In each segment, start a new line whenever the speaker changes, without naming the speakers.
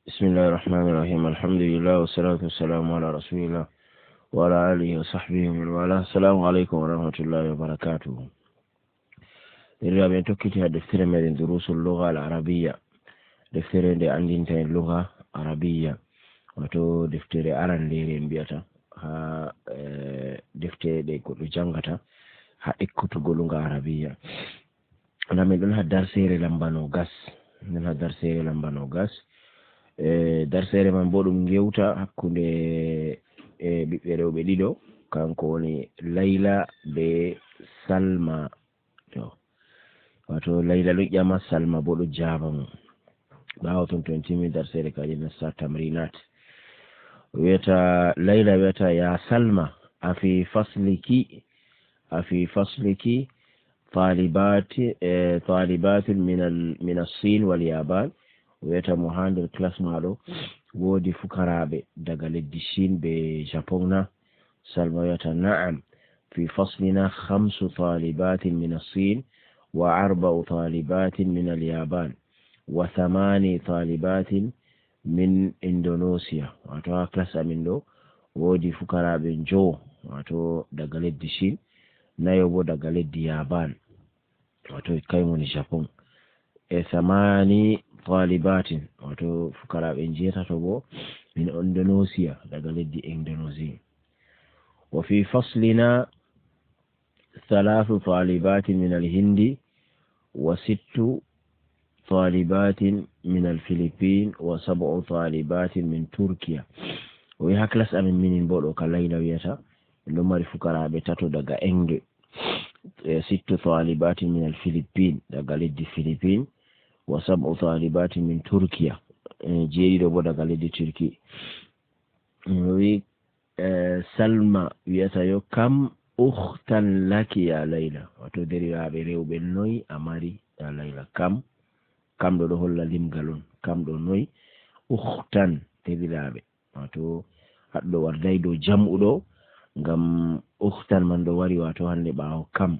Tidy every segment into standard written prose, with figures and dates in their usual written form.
بسم الله الرحمن الرحيم. الحمد لله والصلاة والسلام على رسول الله وعلى آله وصحبه ومن والاه. السلام عليكم ورحمة الله وبركاته. إذا توكيتها دفتر من دروس اللغة العربية، دفتر دي عندنا اللغة العربية وتو دفتر أران ليرين بيتا ها دفتر دي كل جانغتا ها إكتو اللغة العربية. أنا من هذا درسير لمبانو غاس من هذا درسير لمبانو غاس darsere man bo ɗum gewta hakkunde ɓiɓɓe rewɓe ɗiɗo kanko woni Layla be Salma. To wato Layla ɗo ƴama, Salma bo ɗo jaba mo. ɓawo ton to en timmi darsere kaji nasta tamrinat. wiyata Layla wiyata ya Salma afi fasliki طالبات من الصين واليابان. wiyata mo ha nder classe maɗo wodi fukaraɓe daga leddi Chine be Japan na. Salma wiyata na'am fi faslina 5 طالبات من الصين و4 طالبات من اليابان و8 طالبات من إندونيسيا. wato ha classe amin ɗo wodi fukaraɓe 5 wato daga leddi Chine, 4 bo daga leddi Yaban wato kaymoni Japan, 8 طالبات wato fukaraɓe 8 bo min Indonesia daga leddi Indonesia. وفي فصلنا 3 طالبات من الهند و6 طالبات من الفلبين و7 طالبات من تركيا. ويها كلاس أمين من بولو كالليلة ويتا لما فكراɓe 3 daga Inde، 6 طالبات من الفلبين daga leddi Philippines و7 طالبات من تركيا جيدو بو daga leddi Turki. Salma wiyata yo kam ukhtan laki ya Layla, wato deriraɓe rewɓe noy a mari ya Layla. kam ɗo holla limgal on, kam ɗo noy, ukhtan deriraɓe, wato haɗɗo wardai dow jam'u ɗo ngam ukhtan man ɗo wari wato hande ɓawo kam.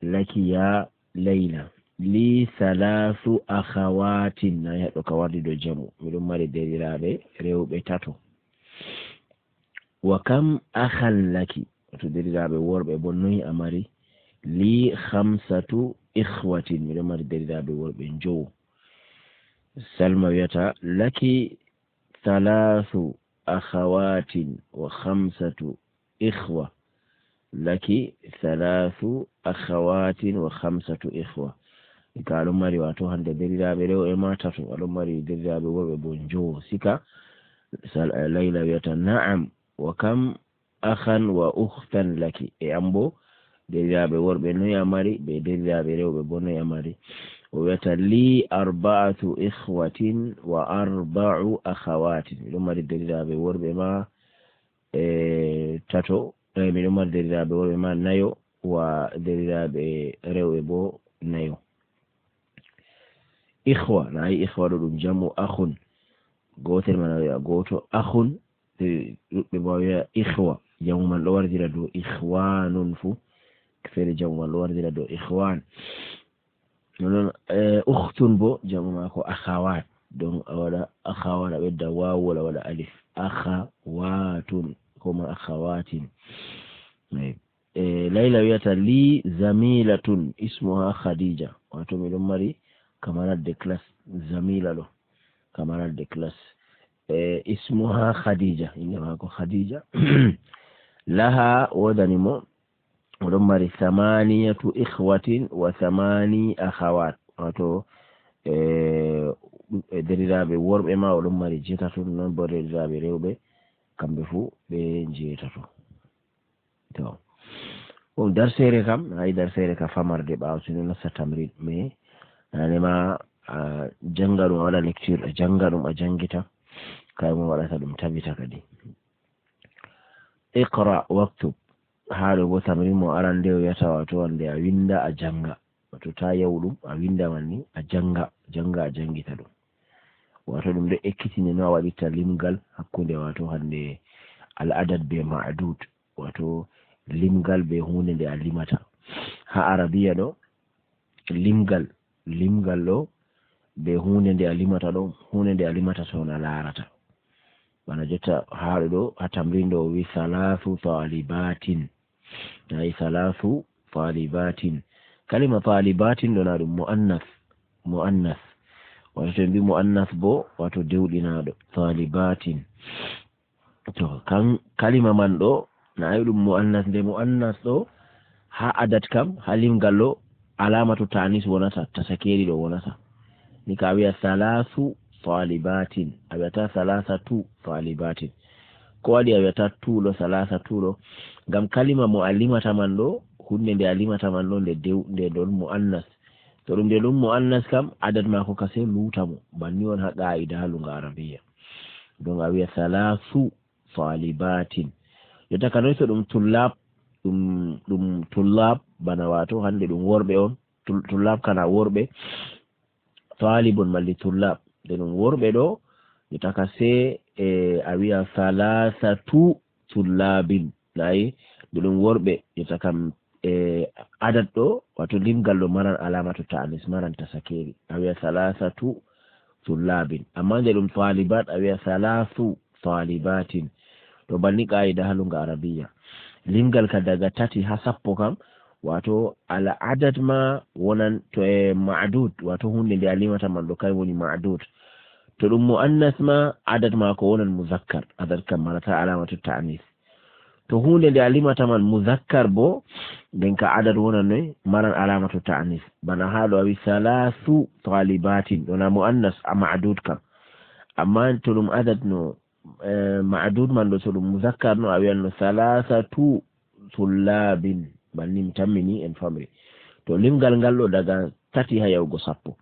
laki ya Layla li 3 akhawatin na yaɗɗo ka wardi dow jamu, miɗon mari deriraɓe rewɓe 3. wa kam akhan laki, to deriraɓe worɓe bo noy a mari? li 5 ikhwatin, miɗon mari deriraɓe worɓe 5. Salma wiyata laki 3 akhawatin wa 5 ikhwa. laki 3 akhawatin wa 5 ikhwa. ka aɗon mari wato hande deriraɓe rewɓe ma 3, aɗon mari deriraɓe worɓe bo 5. sika Layla wiyata na'am wa kam akhan wa ukhtan laki, ambo deriraɓe worɓe noy a mari be deriraɓe rewɓe bo noy a mari? o wiyata li 4 ikhwatin wa 4 akhawatin, miɗon mari deriraɓe worɓe ma 3, miɗon mari deriraɓe worɓe ma 4 wa deriraɓe rewɓe bo 4. ikhwa na yi ikhwa ɗo ɗum jamu akhun, gotel man wi'a goto akhun, ɗuɓɓe bo wi'a ikhwa, jamu man ɗo wardira dow ikhwanun fu, fere jamu man ɗo wardira dow ikhwan. non ukhtun bo jamu mako akhawat, don a waɗa akhawat a ɓedda wawu wala waɗa alif, akhawatun koma akhawatin. Layla wiyata li zamilatun ismuha Khadija, wato miɗon mari camarade de classe. Zamila ɗo camarade de classe, ismuha Khadija, inde mako Khadija. laha wodani mo oɗon mari 8 ikhwatin wa 8 akhawat, wato deriraɓe worɓe ma oɗon mari 8, non bo deriraɓe rewɓe kamɓe fu ɓe 8. to ɗum darsere kam hayi darsere ka famarde ɓawo sino nasta tamrin, mais nanema janga ɗum a waɗa lecture, a janga ɗum a jangita, kay mo waɗata ɗum tabita kadi. iqra waktub, haɗo bo tamrin mo arande wiyata wato wande a winda a janga, wato ta yawu ɗum a winda man ni a janga a jangita ɗum. wato ɗum ɗo ekkitine no a waɗitta limgal hakkunde wato hande al'adad be ma'dud, wato limgal be hunde nde a limata. ha Arabiya ɗo limgal ɗo be hunde nde alimata ɗo hunde nde alimata sona larata bana jotta haɗo ɗo ha tamrin ɗo wi salasu talibatin nayi salasu talibatin kalima talibatin ɗo na ɗum muannas wato to mbi muannas bo wato dewɗinaɗo talibatin to kan kalima man ɗo nayi ɗum muannas nde muannas ɗo ha adat kam ha limgal ɗo alamatu tanis wonata tasakeri ɗo wonata ni ka wiya salasu talibatin a wiyata salasatu talibatin ko waɗi a wiyata tuɗo salasa tuɗo ngam kalima mo a limata man ɗo hunde nde a limata man ɗo nde ɗon muannas to ɗum nde ɗum muannas kam adat mako kase lutamo banni on ha qa'ida ha lunga arabiya donc a wiya salasu talibatin jotta kanoy to ɗum tullab ɗum tullab bana wato hande ɗum worɓe on tullab kana worɓe talibun malli tullab nde ɗum worɓe ɗo jotta ka se a wiya salasatu tullabin nayi nde ɗum worɓe jotta kam adat ɗo wato limgal ɗo maran alamatu ta'anis maran tasakeri a wiya salasatu tullabin amma nde ɗum talibat a wiya salasu talibatin to banni qa'ida ha lunga arabiya limgal ka daga tati ha sappo kam wato ala adad ma wonan to ma'dud wato hunde nde a limata man ɗo kay woni ma'dud to ɗum muannas ma adad ma ko wonan muzakkar adad kam marata alamatu ta'anis to hunde nde a limata man muzakkar bo nden ka adad wonan noy maran alamatu ta'anis bana haɗo a wi salasu talibatin ɗona muannas a ma'dud kam amma to ɗum adad no ma'dud man ɗo to ɗum muzakkar no a wiyan no salasatu tullabin banni mi tammini en famri to limgal ngal ɗo daga tati ha yahugo sappo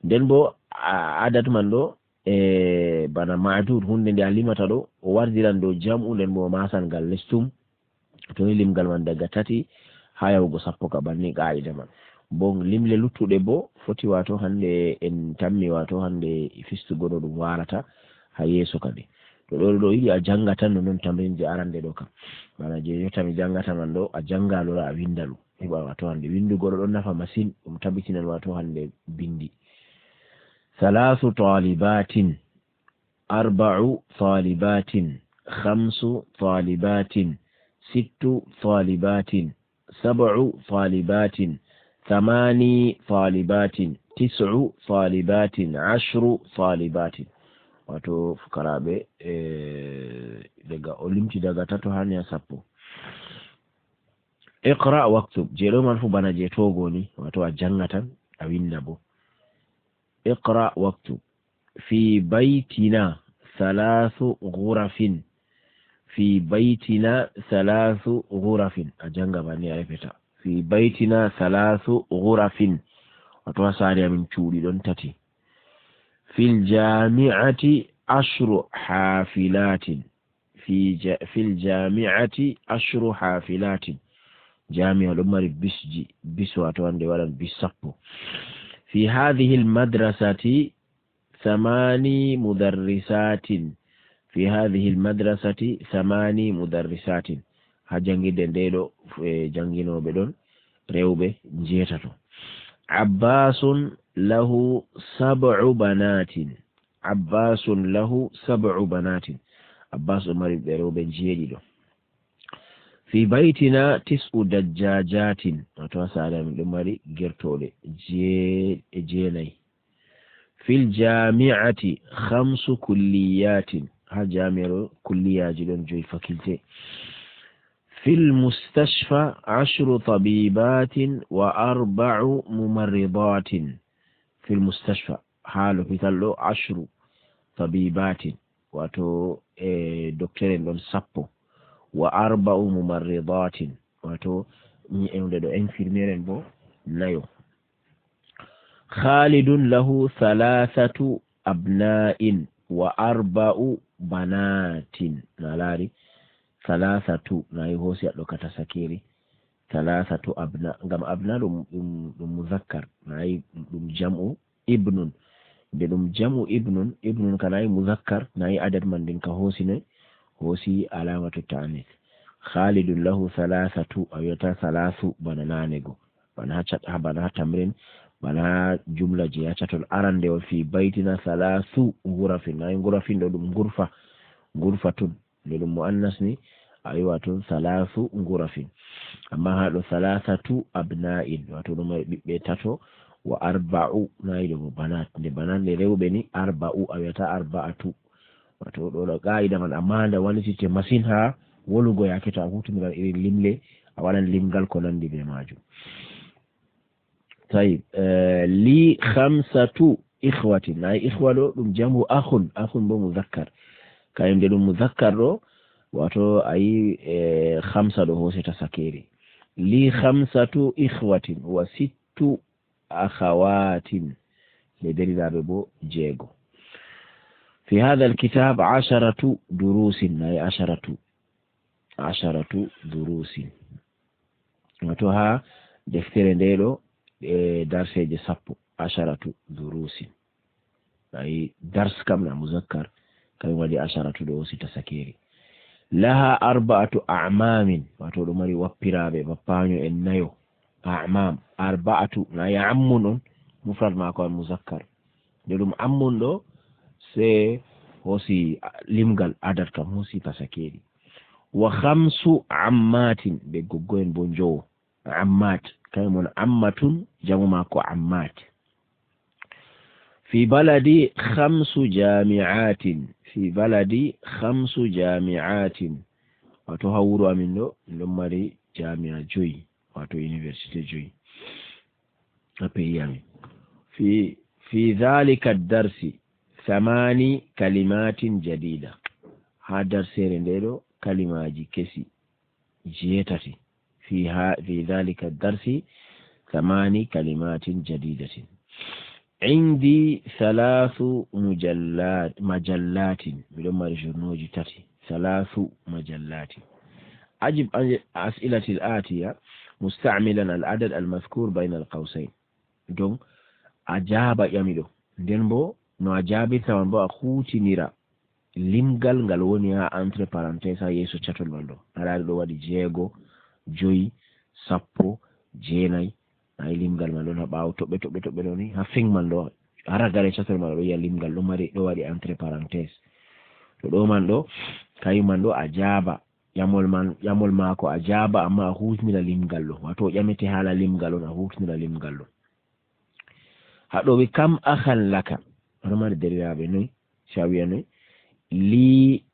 nden bo adad man ɗo bana ma'dud hunde nde a limata ɗo o wardiran dow jam'u nden bo masan ngal lestum to ni limgal man daga tati ha yahugo sappo ka banni qa'ida man bo limle luttuɗe bo foti wato hande en tammi wato hande fistugo ɗo ɗum warata ha yeeso kadi to ɗo yiɗi a janga tan no noon tamrinje arande ɗo kam bana je yotta mi jangata man ɗo a janga ɗo a winda ɗum heɓa wato hande windugo ɗo ɗon nafa masine ɗum tabbitinan wato hande bindi salasu talibatin arba'u talibatin khamsu talibatin sittu talibatin sab'u talibatin thamani talibatin tis'u talibatin 'ashru talibatin wato fukaraɓe daga olimti daga tato hani ha sappo iqra waktub je ɗo man fu bana je togo ni wato a janga tan a winda bo iqra waktub fi baitina thalathu ghurafin fi baitina thalathu ghurafin a janga bani a repeta fi baitina thalathu ghurafin wato ha sare amin cuuɗi ɗon tati في الجامعة 10 حافلات في الجامعة 10 حافلات جامعة الأمر بسوة ولا بسقو في هذه المدرسة 8 مدرسات في هذه المدرسة 8 مدرسات هجانجي دنديلو جانجينو بدون ريوبي جيتاتو عباس له 7 بنات عباس له 7 بنات عباس عمر بيروبن جيدو في بيتنا 9 دجاجات وتوسع من عمر غيرتولي جيني في الجامعة 5 كليات ها جامعة كلية جدون جوي فاكولتي في المستشفى 10 طبيبات و4 ممرضات في المستشفى حاله في تلو 10 طبيبات واتو دكتورين دون سابو و4 ممرضات واتو دو انفيرميرين بو نايو خالد له 3 أبناء و4 بنات نالاري 3 nayi hosi aɗo kata sakiri 3 abna ngam abna ɗum muzakkar nayi ɗum jam'u ibnun be ɗum jam'u ibnun kanayi muzakkar nayi adad man din ka hosi ne hosi alamatu ta'anis khalidun lahu 3 awiyata 3 bana nanego bana ha tamrin bana jumla je yacatol arande o fi baytina salasu ngurafin ay ngurafin do dum ngurfatun de dum muannas ni aywa tun salasu ngurafin amma hado salasatu abna'in wato dum bibbe tato wa arba'u nayi do banat de banat de rewbe ni arba'u awata arba'atu wato do qaida man amma da wani cike masin ha wolugo yaketa hutumiral irin limle a walan limgal ko nandi be maju. طيب لي 5 إخوة ناي إخوة دum jamu akhun bo muzakkar kayum de dum muzakkar do wato ayi 5 do hoseta sakeri li 5 إخوة wa 6 akhawatin le deridabe bo jego. في هذا الكتاب 10 دروس ناي 10 دروس wato ha deftere ndelo darseje 10 durusin ay dars kam na muzakkar kay wadi 10 do sita sakeri laha 4 a'mamin wato do mari wappirabe bappanyo en nayo a'mam 4 na ya ammun mufrad ma ko muzakkar de dum ammun do se hosi limgal adad kam hosi tasakeri wa 5 ammatin be goggoen bonjo ammat كيمون عمة جمع ماكو عمات. في بلدي 5 جامعات في بلدي 5 جامعات وتهوروا منه لمري جامعة جوي واتو يونيفرسيتي جوي أبيامي. في ذلك الدرس 8 كلمات جديدة هذا درس رنديرو كلمة كسي جيتاتي في ذلك الدرس 8 كلمات جديدة. عندي 3 مجلات بلما الجرنوج تاتي 3 مجلات. أجب أسئلة الآتية مستعملا العدد المذكور بين القوسين. دون أجاب يميلو دنبو نو أجابي ثوان بو أخوتي نيرا limgal ngal woni ha entre parenthèse yeso chatol mando ala do wadi jego joyi 10 jeenay ay limgal man don ha baaw tobbe ni ha fing man do ara gare chatol man do ya limgal do mari do wadi entre parenthèse to do man do kay man do ajaba yamol mako ajaba amma hutnira limgal do wato yamete hala limgal do na hutnira limgal do hado be kam akhan laka ramar deriyabe noy shawiya noy li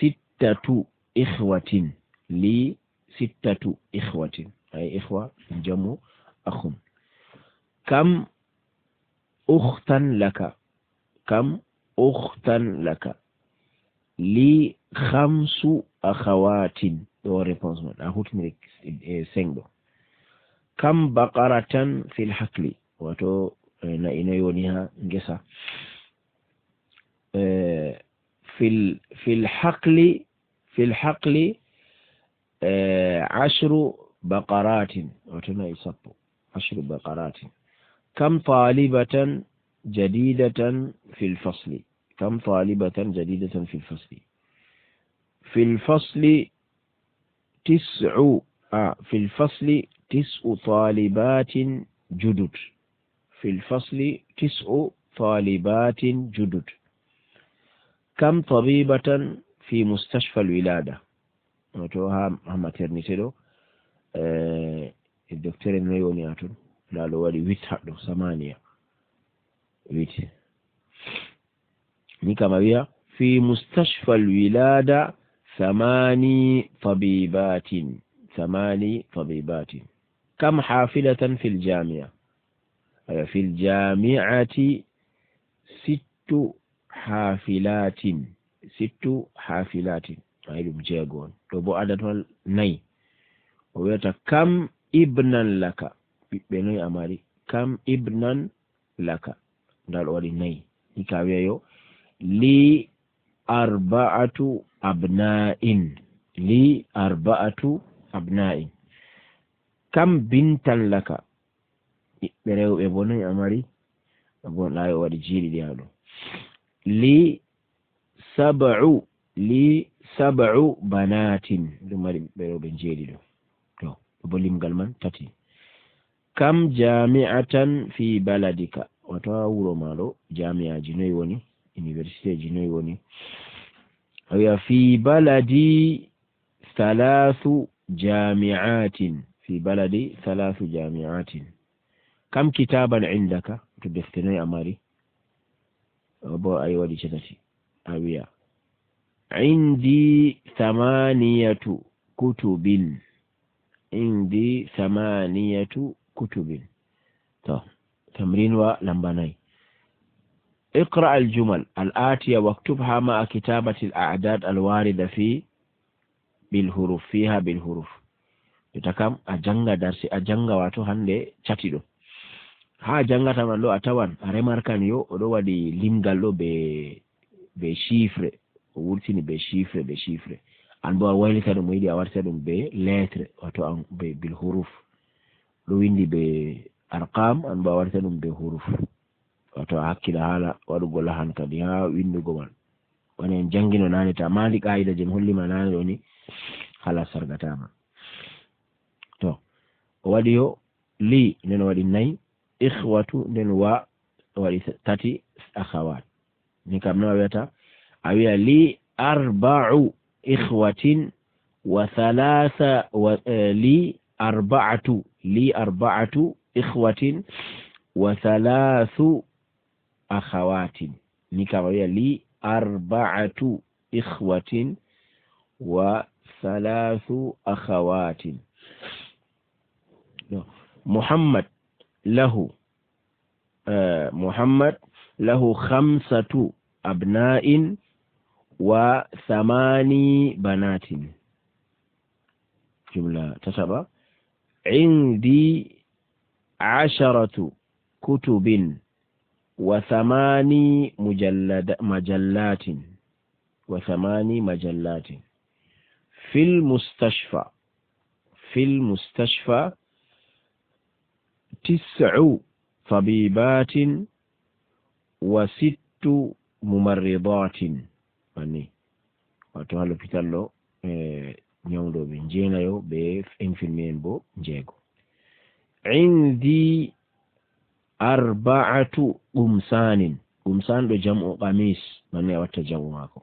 6 إخوة لي 6 إخوة أي إخوة جمع أخ. كم أختا لك كم أختا لك لي 5 أخوات دو ريبونس أخوت ميك سينغو. كم بقرة في الحقل واتو ناينا يونيها نجسا في الحقل 10 بقرات وتنا يصبوا 10 بقرات. كم طالبة جديدة في الفصل كم طالبة جديدة في الفصل. في الفصل 9 طالبات جدد. في الفصل 9 طالبات جدد. كم طبيبة في مستشفى الولادة وتوها ماترنيتي دو الدكتور نيونياتو لا لو ودي 8 ni kama via في مستشفى الولادة 8 طبيبات. كم حافلة في الجامعة في الجامعة 6 حافلات 6 حافلات أيلم جاغون لو عدد ناي ويتا كم ابنا لك بنوي أماري كم ابنا لك دال ودي ناي نكاويو لي 4 أبناء لي 4 أبناء. كم بنتا لك بنوي بنوي أماري أبون لا ودي جيلي ديالو لي 7 بنات دماري بيرو بنجيلي دو بوليم غالمان تاتي. kam jami'atan fi baladika wato wuro malo jami'a jinoy woni university jinoy woni ya fi baladi 3 jami'atin في بلدي 3 جامعات كم كتابا عندك تدفتني أماري أبو أي ودي شتتي أبيا عندي 8 كتب عندي 8 كتب طيب تمرين ولمباني اقرأ الجمل الآتية واكتبها مع كتابة الأعداد الواردة بالحروف فيها بالحروف itakam a janga darsi a janga wato hande chatido ha jangata man do a tawan a remarkan yo o do wadi limgal do be chiffre o wurtini be chiffre an bo waylita dum yidi a warta dum be lettre wato an be bil huruf do windi be arqam an bo warta dum be huruf wato hakkila hala wadugo lahan kadi ha windugo man woni jangino nani ta mali qaida jam holli manani do ni hala sargatama to wadi yo li nen wadi nay ikhwatu nen wa wadi tati akhawat ni kam no weta awiya li 4 ikhwatin wa 3 wa li 4 ikhwatin wa 3 akhawatin ni kam awiya li 4 ikhwatin wa 3 akhawatin محمد له 5 أبناء و8 بنات جملة تسبع عندي 10 كتب و8 مجلات في المستشفى 9 طبيبات و6 ممرضات يعني wato ha l'hôpital lo nyawdoɓe jeenayo ɓe infirmier bo jeego indi 4 qumsanin qumsan ɗo jam'u qamis manni a watta jam'u maako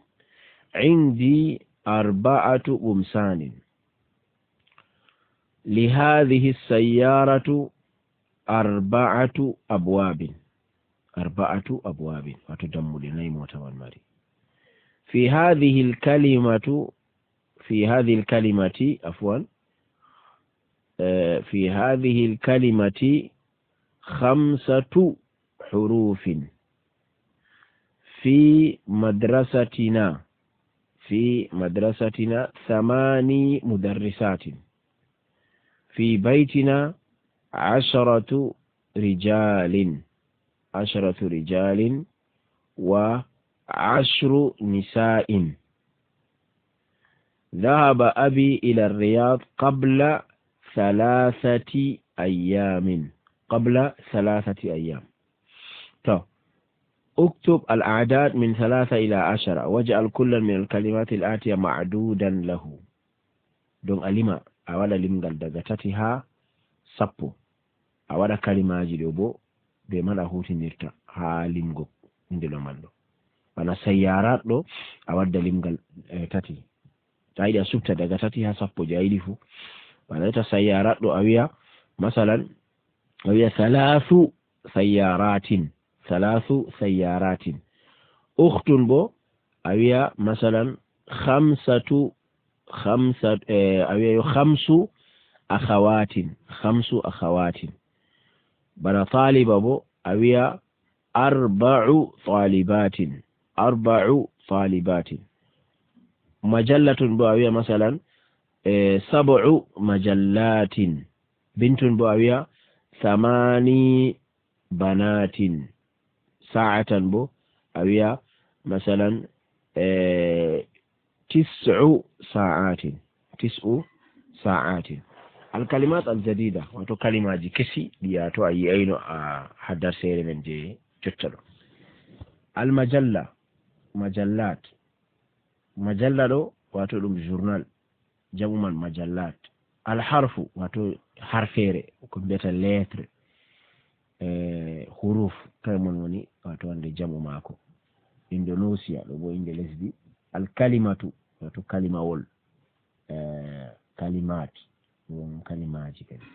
indi 4 qumsanin لهذه السيارة 4 أبواب وتدمل نيم وتوالماري في هذه الكلمة 5 حروف في مدرستنا 8 مدرسات في بيتنا 10 رجال و10 نساء ذهب أبي إلى الرياض قبل 3 أيام طب اكتب الأعداد من 3 إلى 10 واجعل كل من الكلمات الآتية معدودا له دون ألمة أولا لمغال دغتاتها sappo a waɗa kalimaji ɗo bo be man a hutinirta ha limgo inde ɗo man ɗo bana sayyarat ɗo a wadda limgal 3 ta yiɗi a subta daga 3 ha sappo je a yiɗi fu bana ita sayyarat ɗo a wiya masalan a wiya 3 sayyaratin ukhtun bo a wiya masalan 5 a wiya 5 أخوات بنا طالبة بو أويا 4 طالبات مجلة بو أويا مثلا 7 مجلات بنت بو أويا 8 بنات ساعة بو أويا مثلا 9 ساعات الكلمات الجديدة وتو كلمة كسي دياتو أي أينو حدر سيري من جي تتلو المجلة مجلة لو واتو لهم جورنال جمعا مجلات alharfu wato harfere ko mbiyata lettre huruf kay mon woni wato wande jamu mako. Indonesia ɗo bo inde lesdi. Alkalimatu wato kalimawol, kalimat ɗum kalimaji kadi.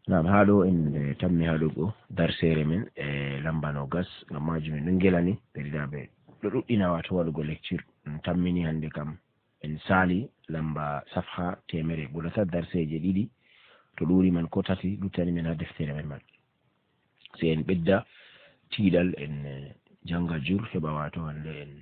Nam haɗo en tammi haɗugo darsere men lamba nogas ngam majum en ɗon gelani derɗiraɓe ɗo ɗuɗɗina wato waɗugo lecture. En tammini hande kam en sali lamba safha temere guda tat darseje ɗiɗi to ɗuri man ko tati luttani men ha deftere men man, se en ɓedda tiiɗal en janga jur heɓa wato hande en